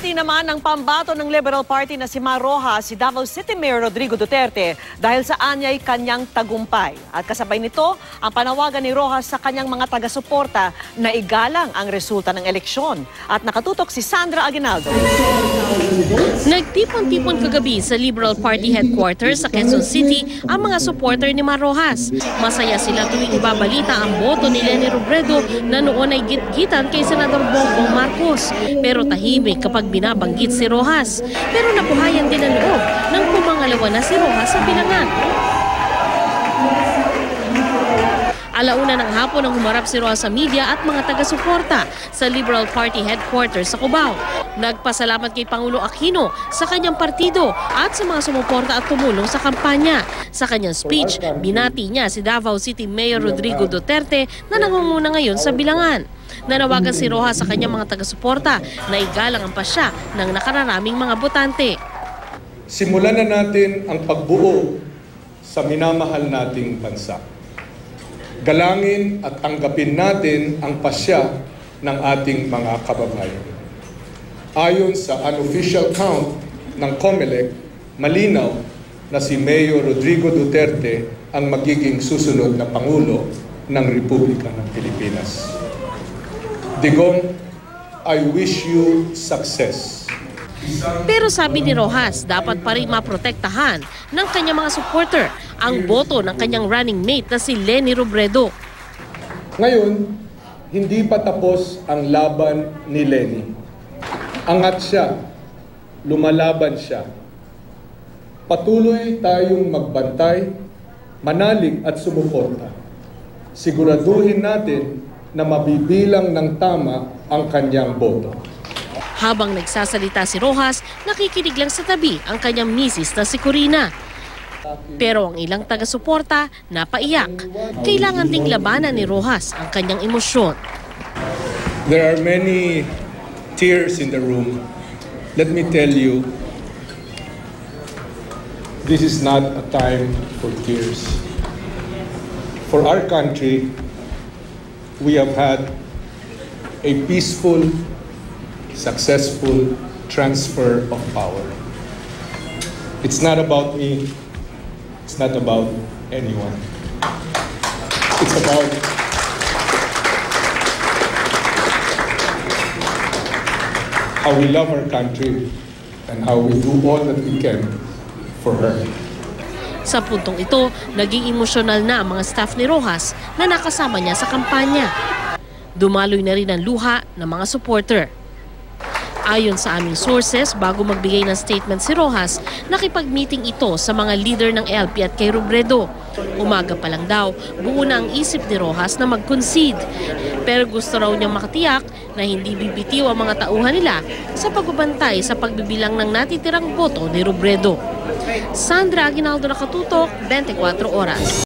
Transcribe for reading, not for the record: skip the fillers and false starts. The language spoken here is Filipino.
Binati naman ng pambato ng Liberal Party na si Mar Roxas si Davao City Mayor Rodrigo Duterte dahil sa anyay kanyang tagumpay. At kasabay nito, ang panawagan ni Roxas sa kanyang mga taga-suporta na igalang ang resulta ng eleksyon. At nakatutok si Sandra Aguinaldo. Nagtipon-tipon kagabi sa Liberal Party headquarters sa Quezon City ang mga supporter ni Mar Roxas. Masaya sila tuwing ibabalita ang boto ni Leni Robredo na noon ay gitgitan kay Senador Bongbong Marcos. Pero tahimik kapag binabanggit si Roxas. Pero napuhayan din ang loob nang pumangalawa na si Roxas sa bilangan. Alauna ng hapon nang humarap si Roxas sa media at mga taga-suporta sa Liberal Party headquarters sa Cubao. Nagpasalamat kay Pangulo Aquino sa kanyang partido at sa mga sumuporta at tumulong sa kampanya. Sa kanyang speech, binati niya si Davao City Mayor Rodrigo Duterte na nangunguna ngayon sa bilangan. Nanawagan si Roxas sa kanyang mga taga-suporta na igalang ang pasya ng nakararaming mga botante. Simulan na natin ang pagbuo sa minamahal nating bansa. Galangin at tanggapin natin ang pasya ng ating mga kababayan. Ayon sa unofficial count ng COMELEC, malinaw na si Mayor Rodrigo Duterte ang magiging susunod na Pangulo ng Republika ng Pilipinas. Digong, I wish you success. Pero sabi ni Roxas, dapat pa rin maprotektahan ng kanyang mga supporter ang boto ng kanyang running mate na si Leni Robredo. Ngayon, hindi pa tapos ang laban ni Leni. Angat siya, lumalaban siya. Patuloy tayong magbantay, manalig at sumuporta. Siguraduhin natin na mabibilang ng tama ang kanyang boto. Habang nagsasalita si Roxas, nakikinig lang sa tabi ang kanyang misis na si Corina. Pero ang ilang taga-suporta napaiyak. Kailangan ding labanan ni Roxas ang kanyang emosyon. There are many tears in the room. Let me tell you, this is not a time for tears. For our country, we have had a peaceful, successful transfer of power. It's not about me. It's not about anyone. It's about how we love our country and how we do all that we can for her. Sa puntong ito, naging emosyonal na ang mga staff ni Roxas na nakasama niya sa kampanya. Dumaloy na rin ang luha ng mga supporter. Ayon sa aming sources, bago magbigay ng statement si Roxas, nakipag-meeting ito sa mga leader ng LP at kay Robredo. Umaga pa lang daw, buo na ang isip ni Roxas na mag-concede. Pero gusto raw niyang makatiyak na hindi bibitiw ang mga tauhan nila sa pagbabantay sa pagbibilang ng natitirang boto ni Robredo. Sandra Aguinaldo, nakatutok, 24 Oras.